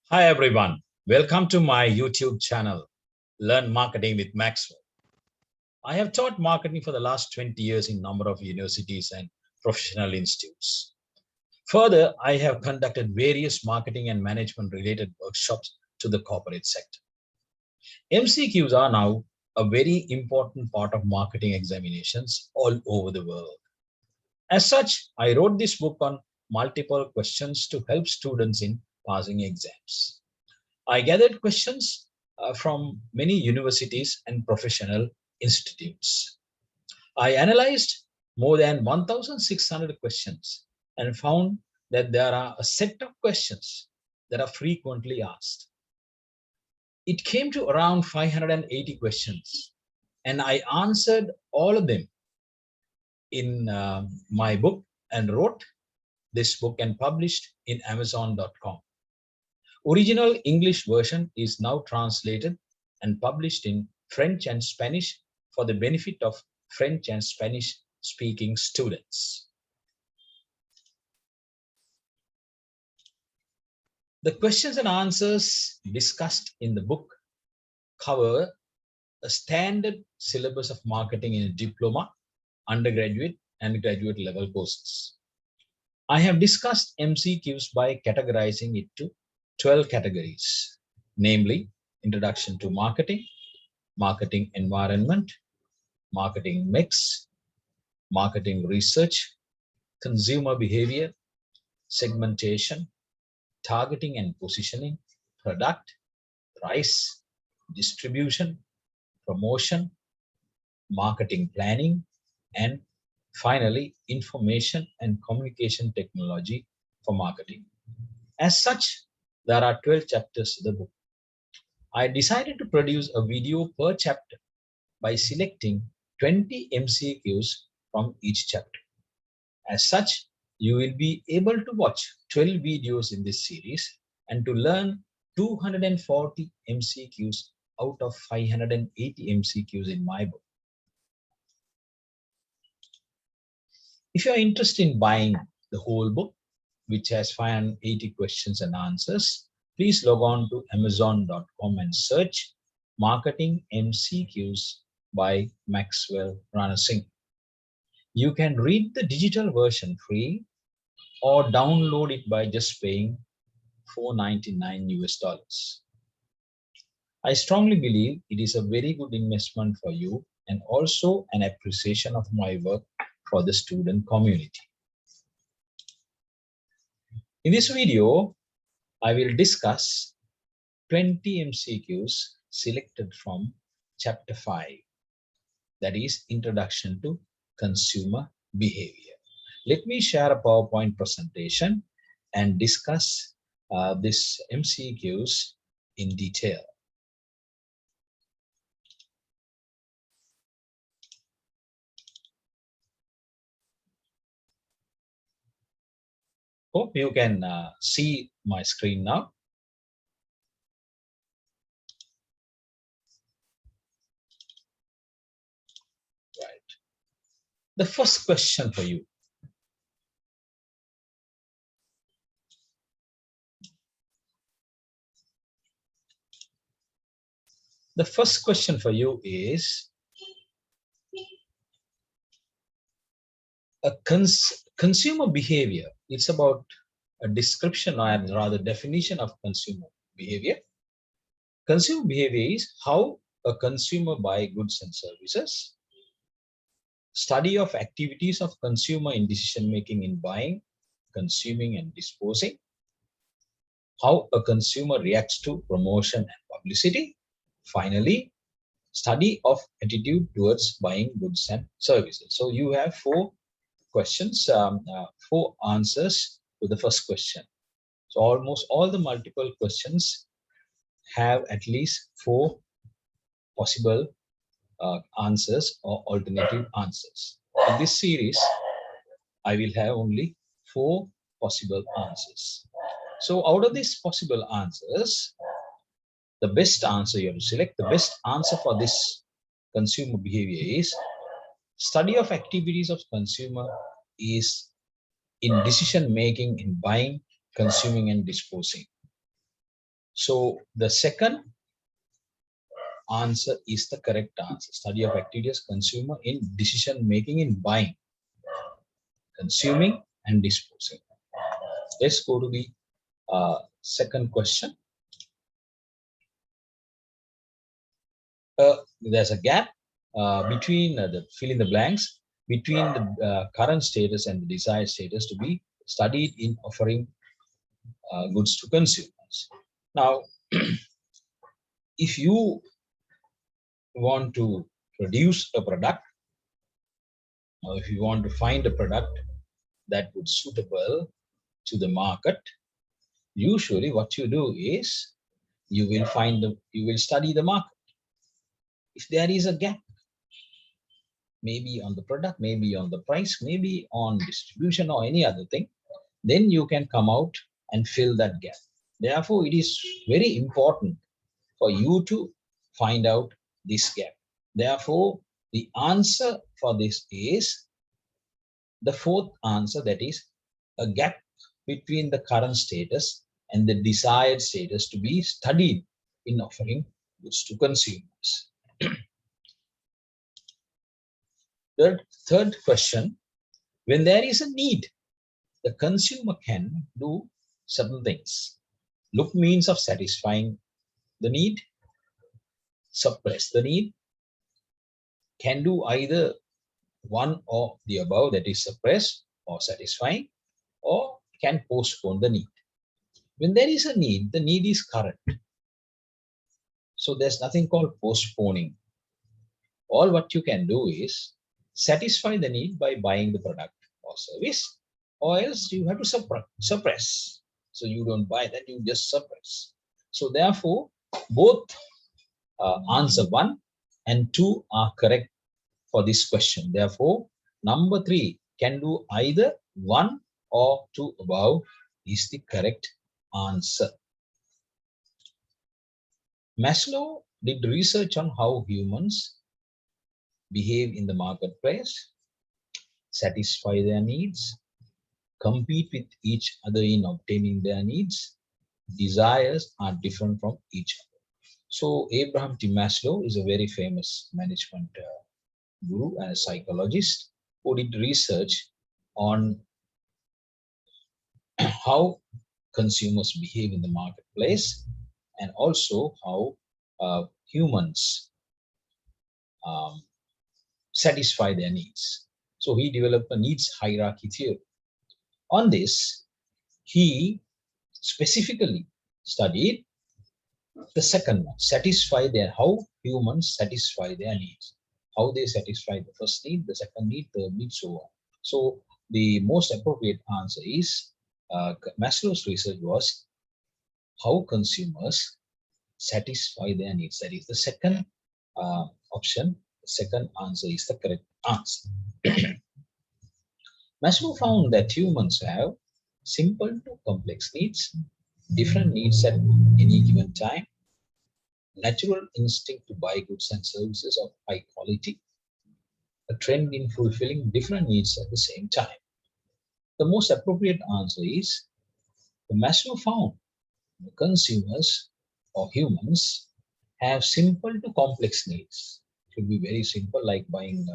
Hi everyone, welcome to my YouTube channel, Learn Marketing with Maxwell. I have taught marketing for the last 20 years in a number of universities and professional institutes. Further, I have conducted various marketing and management related workshops to the corporate sector. MCQs are now a very important part of marketing examinations all over the world. As such, I wrote this book on multiple questions to help students in passing exams. I gathered questions from many universities and professional institutes. I analyzed more than 1,600 questions and found that there are a set of questions that are frequently asked. It came to around 580 questions, and I answered all of them in my book and wrote this book and published in Amazon.com. Original English version is now translated and published in French and Spanish for the benefit of French and Spanish speaking students. The questions and answers discussed in the book cover a standard syllabus of marketing in diploma, undergraduate, and graduate level courses. I have discussed MCQs by categorizing it to 12 categories, namely Introduction to Marketing, Marketing Environment, Marketing Mix, Marketing Research, Consumer Behavior, Segmentation, Targeting and Positioning, Product, Price, Distribution, Promotion, Marketing Planning, and finally, Information and Communication Technology for Marketing. As such, there are 12 chapters to the book. I decided to produce a video per chapter by selecting 20 MCQs from each chapter. As such, you will be able to watch 12 videos in this series and to learn 240 MCQs out of 580 MCQs in my book. If you are interested in buying the whole book, which has 580 questions and answers, please log on to Amazon.com and search Marketing MCQs by Maxwell Orocessing. You can read the digital version free or download it by just paying $4.99 US. I strongly believe it is a very good investment for you and also an appreciation of my work for the student community. In this video, I will discuss 20 MCQs selected from Chapter 5, that is Introduction to Consumer Behavior. Let me share a PowerPoint presentation and discuss this MCQs in detail. Hope you can see my screen now. Right. The first question for you. The first question for you is a consumer behavior. It's about a description or rather definition of consumer behavior. Consumer behavior is how a consumer buys goods and services. Study of activities of consumer in decision making in buying, consuming and disposing. How a consumer reacts to promotion and publicity. Finally, study of attitude towards buying goods and services. So you have four questions, four answers to the first question. So almost all the multiple questions have at least four possible answers or alternative answers. In this series, I will have only four possible answers. So out of these possible answers, the best answer you have to select, the best answer for this consumer behavior is study of activities of consumer is in decision making in buying, consuming and disposing. So the second answer is the correct answer. Study of activities consumer in decision making in buying, consuming, and disposing. Let's go to the second question. There's a gap between the fill in the blanks between the current status and the desired status to be studied in offering goods to consumers. Now, if you want to produce a product, or if you want to find a product that would suitable to the market, usually what you do is you will study the market. If there is a gap, maybe on the product, maybe on the price, maybe on distribution or any other thing, then you can come out and fill that gap. Therefore, it is very important for you to find out this gap. Therefore, the answer for this is the fourth answer, that is a gap between the current status and the desired status to be studied in offering goods to consumers. The third question, when there is a need, the consumer can do certain things. Look means of satisfying the need, suppress the need, can do either one or the above, that is suppress or satisfying, or can postpone the need. When there is a need, the need is current. So there's nothing called postponing. All what you can do is satisfy the need by buying the product or service, or else you have to suppress. So you don't buy that, you just suppress. So therefore, both answer 1 and 2 are correct for this question. Therefore, number 3 can do either 1 or 2 above is the correct answer. Maslow did research on how humans behave in the marketplace, satisfy their needs, compete with each other in obtaining their needs. Desires are different from each other. So Abraham T. Maslow is a very famous management guru and a psychologist who did research on how consumers behave in the marketplace and also how humans satisfy their needs. So he developed a needs hierarchy theory. On this, he specifically studied the second one, how humans satisfy their needs, how they satisfy the first need, the second need, third need, so on. So the most appropriate answer is Maslow's research was how consumers satisfy their needs. That is the second option. The second answer is the correct answer. Maslow found that humans have simple to complex needs, different needs at any given time, natural instinct to buy goods and services of high quality, a trend in fulfilling different needs at the same time. The most appropriate answer is the Maslow found the consumers or humans have simple to complex needs. It could be very simple, like buying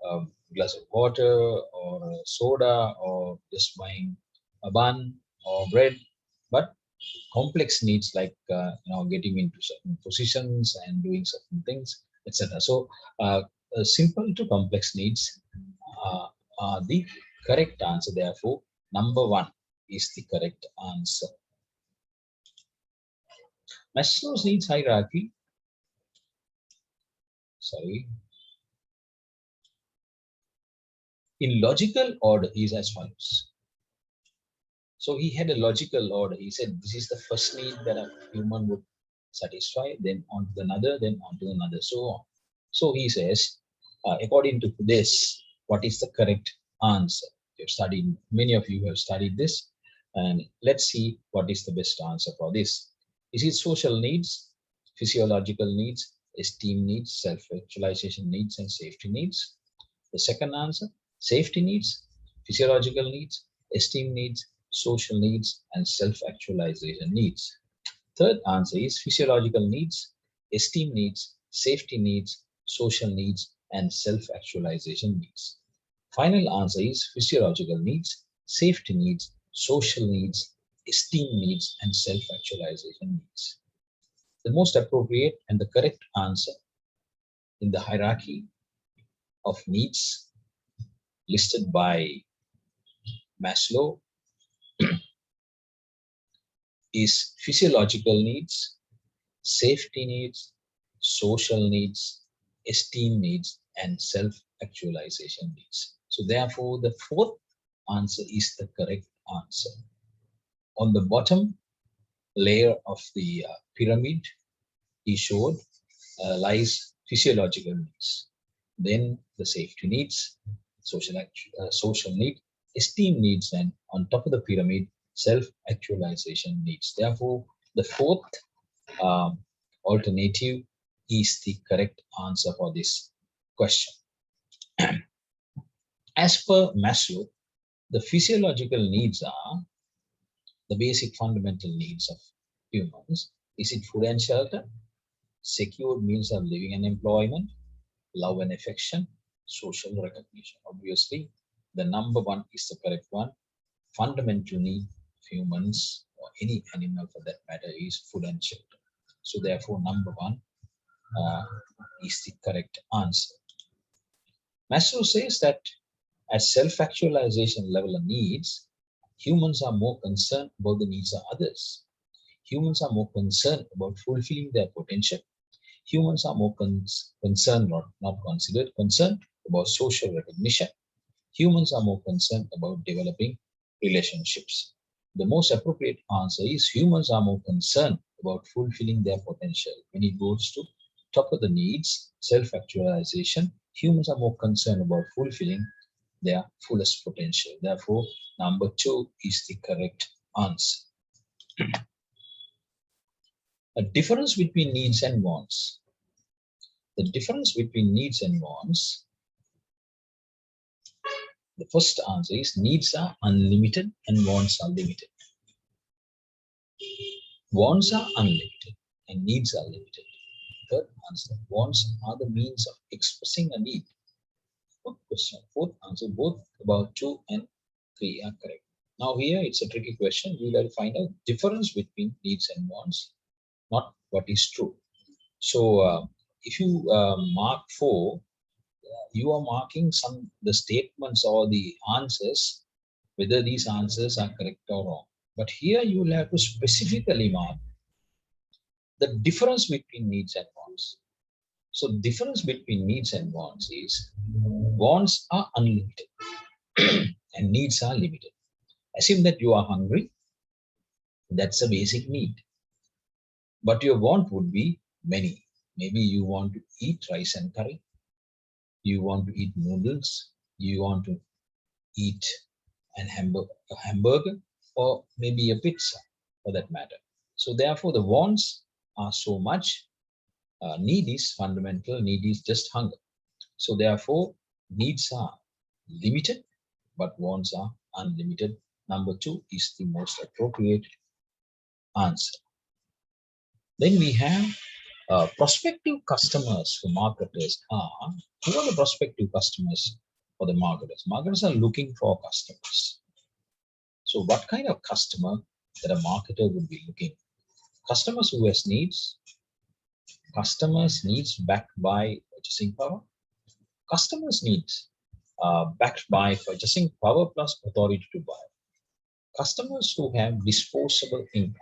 a glass of water or a soda or just buying a bun or bread, but complex needs like getting into certain positions and doing certain things, etc. So simple to complex needs are the correct answer. Therefore, number 1 is the correct answer. Maslow's needs hierarchy, in logical order is as follows. So he had a logical order. He said this is the first need that a human would satisfy, then on to another, then on to another, so on. So he says, according to this, what is the correct answer? You've studied, many of you have studied this, and let's see what is the best answer for this. Is it social needs, physiological needs, esteem needs, self-actualization needs, and safety needs? The second answer, safety needs, physiological needs, esteem needs, social needs, and self-actualization needs. Third answer is physiological needs, esteem needs, safety needs, social needs, and self-actualization needs. Final answer is physiological needs, safety needs, social needs, esteem needs, and self-actualization needs. The most appropriate and the correct answer in the hierarchy of needs listed by Maslow is physiological needs, safety needs, social needs, esteem needs, and self-actualization needs. So therefore, the fourth answer is the correct answer. On the bottom layer of the pyramid, he showed lies physiological needs, then the safety needs, social need, esteem needs, and on top of the pyramid, self-actualization needs. Therefore, the fourth alternative is the correct answer for this question. As per Maslow, the physiological needs are the basic fundamental needs of humans. Is it food and shelter, secured means of living and employment, love and affection, social recognition? Obviously, the number one is the correct one. Fundamental need of humans or any animal for that matter is food and shelter. So therefore, number one is the correct answer. Maslow says that at self-actualization level of needs, humans are more concerned about the needs of others. Humans are more concerned about fulfilling their potential. Humans are more concerned, not considered, concerned about social recognition. Humans are more concerned about developing relationships. The most appropriate answer is humans are more concerned about fulfilling their potential. When it goes to top of the needs, self-actualization, humans are more concerned about fulfilling their fullest potential. Therefore, number two is the correct answer. A difference between needs and wants. The difference between needs and wants, the first answer is needs are unlimited and wants are limited. Wants are unlimited and needs are limited. Third answer, wants are the means of expressing a need. Fourth question, fourth answer, both about 2 and 3 are correct. Now here it's a tricky question. We'll have to find out difference between needs and wants, not what is true. So if you mark 4, you are marking the statements or the answers, whether these answers are correct or wrong. But here you will have to specifically mark the difference between needs and wants. So difference between needs and wants is wants are unlimited and needs are limited. Assume that you are hungry. That's a basic need. But your want would be many. Maybe you want to eat rice and curry. You want to eat noodles. You want to eat a hamburger, or maybe a pizza for that matter. So therefore, the wants are so much. Need is fundamental. Need is just hunger. So therefore, needs are limited, but wants are unlimited. Number 2 is the most appropriate answer. Then we have prospective customers for marketers are. Who are the prospective customers for the marketers? Marketers are looking for customers. So what kind of customer that a marketer would be looking? Customers who has needs. Customers needs backed by purchasing power. Customers needs backed by purchasing power plus authority to buy. Customers who have disposable income.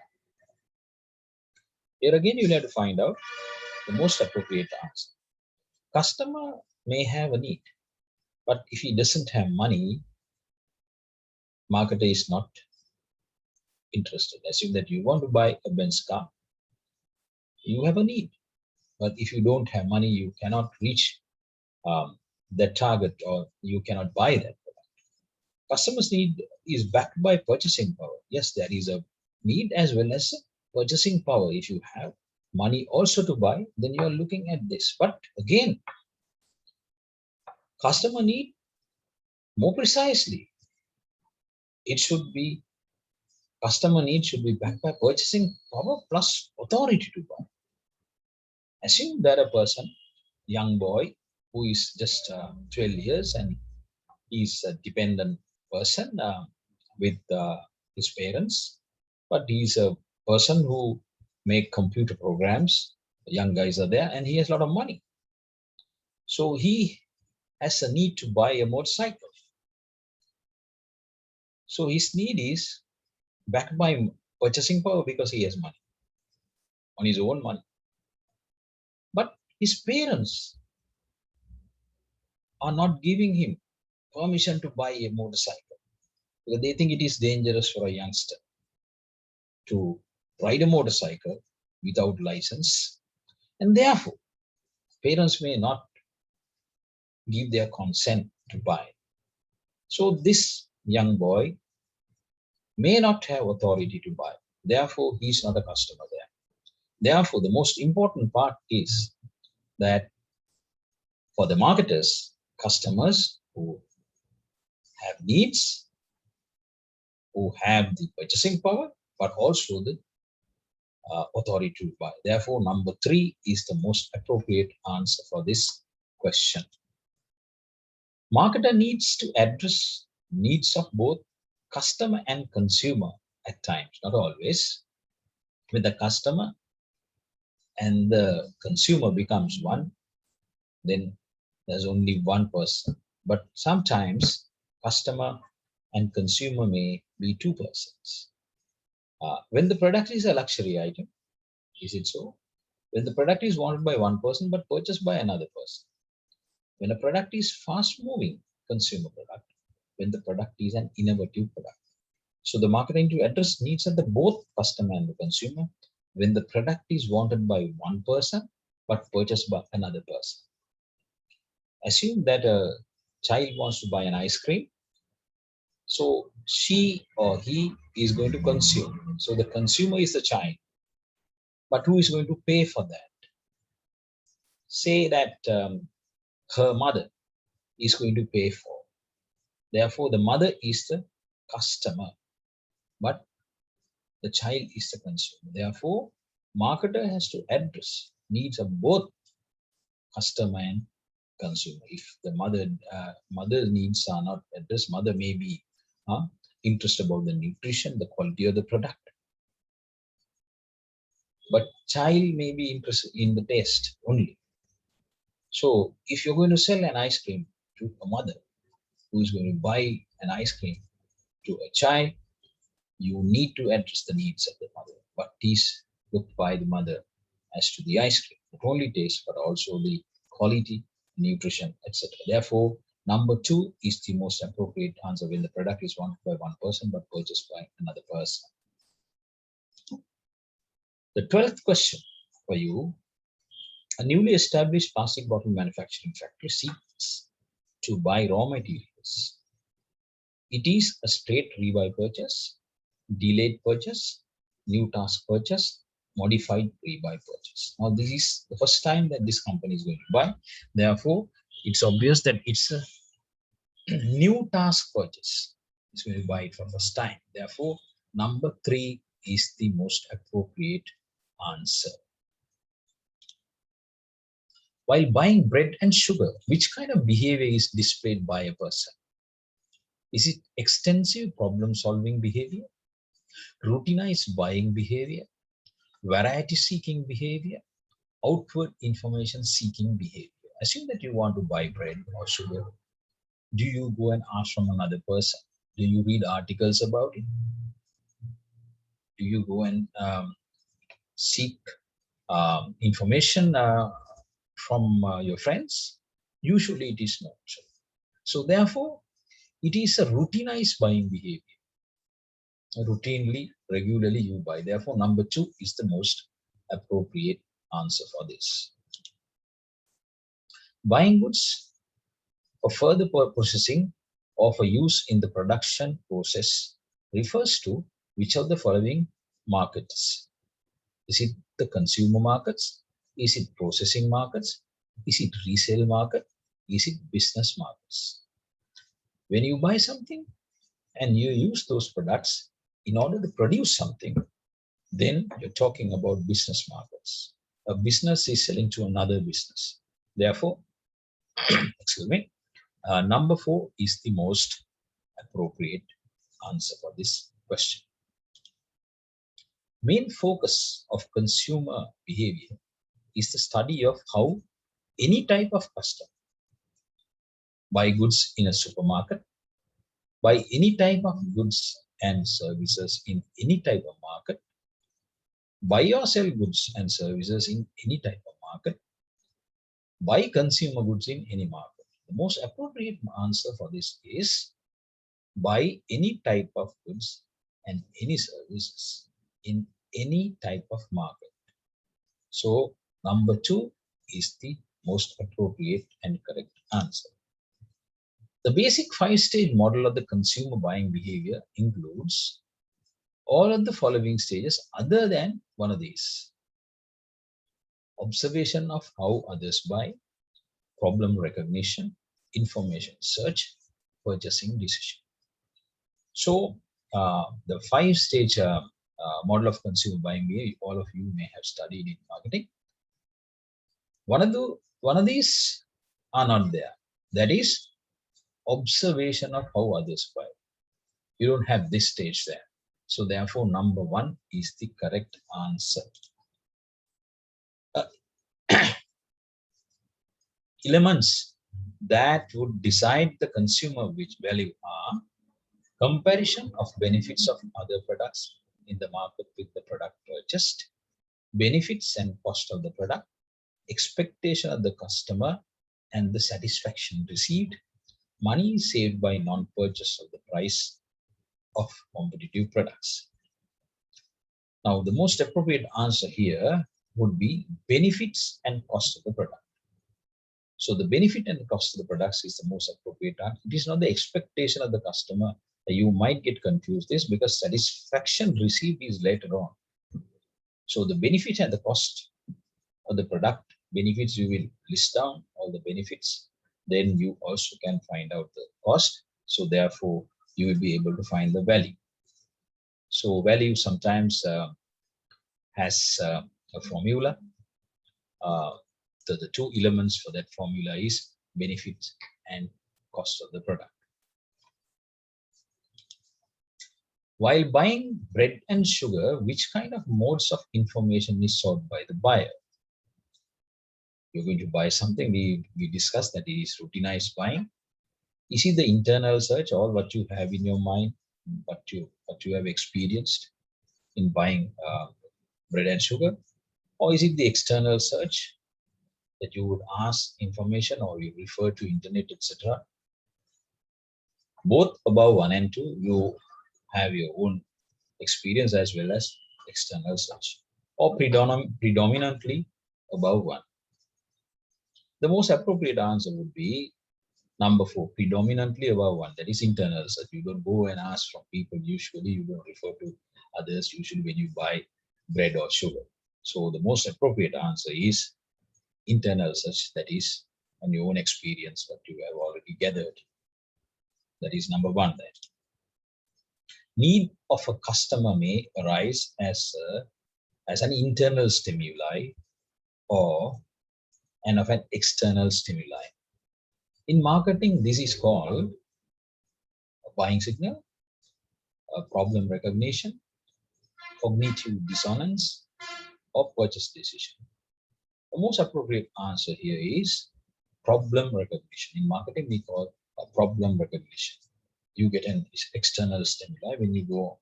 Here again, you'll have to find out the most appropriate answer. Customer may have a need, but if he doesn't have money, marketer is not interested. Assume that you want to buy a Benz car. You have a need, but if you don't have money, you cannot reach that target, or you cannot buy that product. Customers' need is backed by purchasing power. Yes, there is a need as well as purchasing power. If you have money also to buy, then you are looking at this. But again, customer need, more precisely, it should be Customer need should be backed by purchasing power plus authority to buy. Assume that a person, young boy, who is just 12 years and he's a dependent person with his parents, but he's a person who make computer programs. Young guys are there, and he has a lot of money. So he has a need to buy a motorcycle. So his need is backed by purchasing power because he has money on his own money. But his parents are not giving him permission to buy a motorcycle because they think it is dangerous for a youngster to ride a motorcycle without license, and therefore parents may not give their consent to buy. So this young boy may not have authority to buy. Therefore, he's not a customer there. Therefore, the most important part is that for the marketers, customers who have needs, who have the purchasing power, but also the authority to buy. Therefore, number 3 is the most appropriate answer for this question. Marketer needs to address needs of both customer and consumer at times, not always. When the customer and the consumer becomes one, then there's only one person. But sometimes customer and consumer may be two persons. When the product is a luxury item, is it so? When the product is wanted by one person but purchased by another person. When a product is fast moving consumer product, when the product is an innovative product. So the marketing to address needs of the both customer and the consumer when the product is wanted by one person but purchased by another person. Assume that a child wants to buy an ice cream. So she or he is going to consume. So the consumer is the child. But who is going to pay for that? Say that her mother is going to pay for. Therefore, the mother is the customer, but the child is the consumer. Therefore, marketer has to address needs of both customer and consumer. If the mother needs are not addressed, mother may be interested about the nutrition, the quality of the product, but child may be interested in the taste only. So if you're going to sell an ice cream to a mother who is going to buy an ice cream to a child, you need to address the needs of the mother. What is looked by the mother as to the ice cream, not only taste, but also the quality, nutrition, etc. Therefore, number 2 is the most appropriate answer when the product is wanted by one person but purchased by another person. The 12th question for you: a newly established plastic bottle manufacturing factory seeks to buy raw materials. It is a straight rebuy purchase, delayed purchase, new task purchase, modified rebuy purchase. Now, this is the first time that this company is going to buy. Therefore, it's obvious that it's a new task purchase. It's going to buy it for first time. Therefore, number 3 is the most appropriate answer. While buying bread and sugar, which kind of behavior is displayed by a person? Is it extensive problem-solving behavior, routinized buying behavior, variety-seeking behavior, outward information-seeking behavior? Assume that you want to buy bread or sugar. Do you go and ask from another person? Do you read articles about it? Do you go and seek information from your friends? Usually it is not so. So therefore, it is a routinized buying behavior. Routinely, regularly you buy. Therefore, number 2 is the most appropriate answer for this. Buying goods for further processing or for use in the production process refers to which of the following markets? Is it the consumer markets? Is it processing markets? Is it resale market? Is it business markets? When you buy something and you use those products In order to produce something, then you're talking about business markets. A business is selling to another business. Therefore, excuse me, number 4 is the most appropriate answer for this question. Main focus of consumer behavior is the study of how any type of customer buy goods in a supermarket, buy any type of goods and services in any type of market, buy or sell goods and services in any type of market, buy consumer goods in any market. The most appropriate answer for this is buy any type of goods and any services in any type of market. So number 2 is the most appropriate and correct answer. The basic 5-stage model of the consumer buying behavior includes all of the following stages other than one of these: observation of how others buy, problem recognition, information search, purchasing decision. So the 5-stage model of consumer buying behavior, all of you may have studied in marketing. One of these are not there. That is observation of how others buy. You don't have this stage there. So therefore, number 1 is the correct answer. Elements that would decide the consumer which value are comparison of benefits of other products in the market with the product purchased, benefits and cost of the product, expectation of the customer and the satisfaction received, money saved by non-purchase of the price of competitive products. Now, the most appropriate answer here would be benefits and cost of the product. So the benefit and the cost of the products is the most appropriate answer. It is not the expectation of the customer. You might get confused this because satisfaction received is later on. So the benefit and the cost of the product, benefits you will list down all the benefits. Then you also can find out the cost. So therefore, you will be able to find the value. So value sometimes has a formula. The 2 elements for that formula is benefit and cost of the product. While buying bread and sugar, which kind of modes of information is sought by the buyer? You're going to buy something, we discussed that it is routinized buying. Is it the internal search or what you have in your mind, what you have experienced in buying bread and sugar? Or is it the external search that you would ask information or you refer to internet, etc.? Both above 1 and 2, you have your own experience as well as external search, or predominantly above 1. The most appropriate answer would be number 4, predominantly above 1. That is internal search. You don't go and ask from people. Usually you don't refer to others usually when you buy bread or sugar. So the most appropriate answer is internal search, that is on your own experience, what you have already gathered. That is number 1 there. Need of a customer may arise as an internal stimuli or of an external stimuli. In marketing, this is called a buying signal, a problem recognition, cognitive dissonance, or purchase decision. The most appropriate answer here is problem recognition. In marketing, we call a problem recognition. You get an external stimuli when you go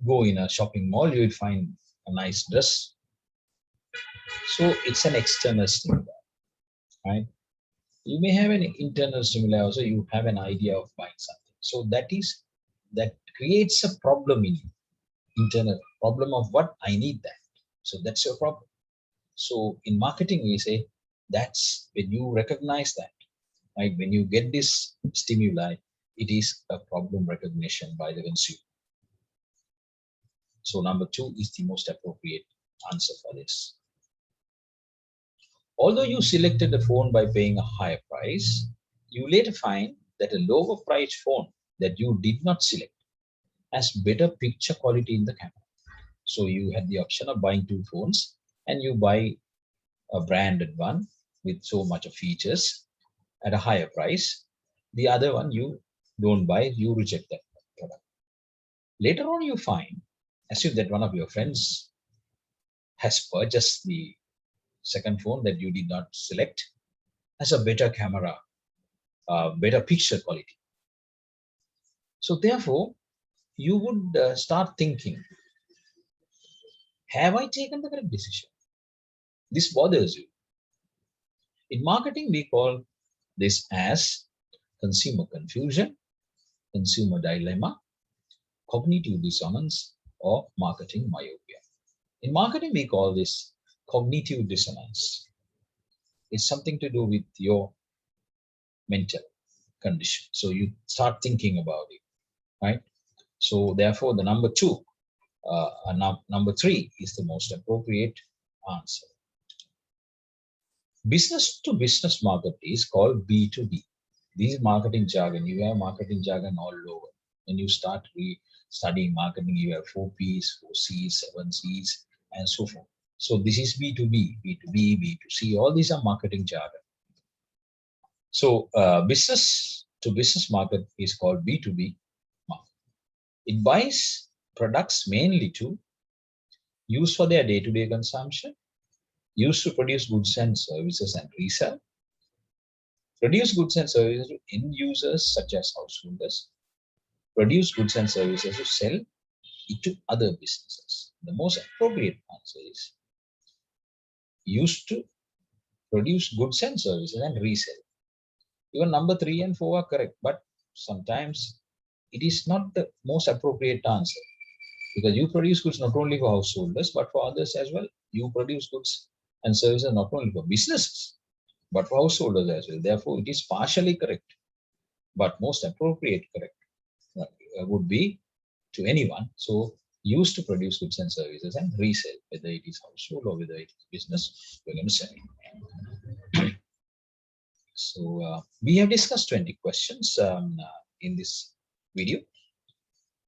go in a shopping mall. You will find a nice dress. So it's an external stimuli, right? You may have an internal stimuli also. You have an idea of buying something. So that creates a problem in you. Internal problem of what I need that. So that's your problem. So in marketing, we say that's when you recognize that, right? When you get this stimuli, it is a problem recognition by the consumer. So number 2 is the most appropriate answer for this. Although you selected a phone by paying a higher price, you later find that a lower priced phone that you did not select has better picture quality in the camera. So you had the option of buying two phones and you buy a branded one with so much of features at a higher price. The other one you don't buy, you reject that product. Later on you find, assume that one of your friends has purchased the second phone that you did not select, has a better camera, better picture quality. So therefore, you would start thinking, have I taken the correct decision? This bothers you. In marketing, we call this as consumer confusion, consumer dilemma, cognitive dissonance, or marketing myopia. In marketing, we call this cognitive dissonance. It's something to do with your mental condition. So you start thinking about it, right? So therefore, the number two, number three is the most appropriate answer. Business to business market is called B2B. This is marketing jargon. You have marketing jargon all over. When you start studying marketing, you have 4Ps, 4Cs, 7Cs, and so forth. So this is B2B, B2B, B2C, all these are marketing jargon. So business to business market is called B2B market. It buys products mainly to use for their day-to-day consumption, used to produce goods and services and resell, produce goods and services to end users such as householders, produce goods and services to sell it to other businesses. The most appropriate answer is used to produce goods and services and resell. Even number 3 and 4 are correct, but sometimes it is not the most appropriate answer because you produce goods not only for householders but for others as well. You produce goods and services not only for businesses but for householders as well. Therefore, it is partially correct, but most appropriate correct would be to anyone. So used to produce goods and services and resell, whether it is household or whether it is business, we're going to sell it. So we have discussed 20 questions in this video.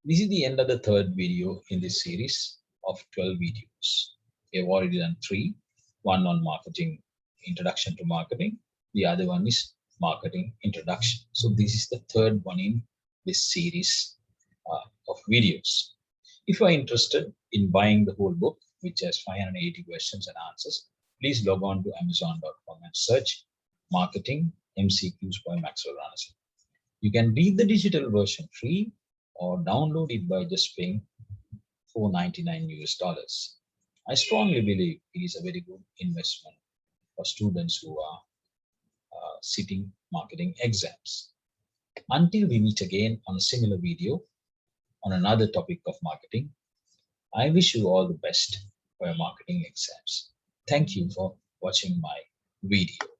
This is the end of the third video in this series of 12 videos. We have already done 3, one on marketing, introduction to marketing. The other one is marketing introduction. So this is the third one in this series of videos. If you are interested in buying the whole book, which has 580 questions and answers, please log on to amazon.com and search marketing MCQs by Maxwell Ranasinghe. You can read the digital version free or download it by just paying $4.99. I strongly believe it is a very good investment for students who are sitting marketing exams. Until we meet again on a similar video on another topic of marketing, I wish you all the best for your marketing exams. Thank you for watching my video.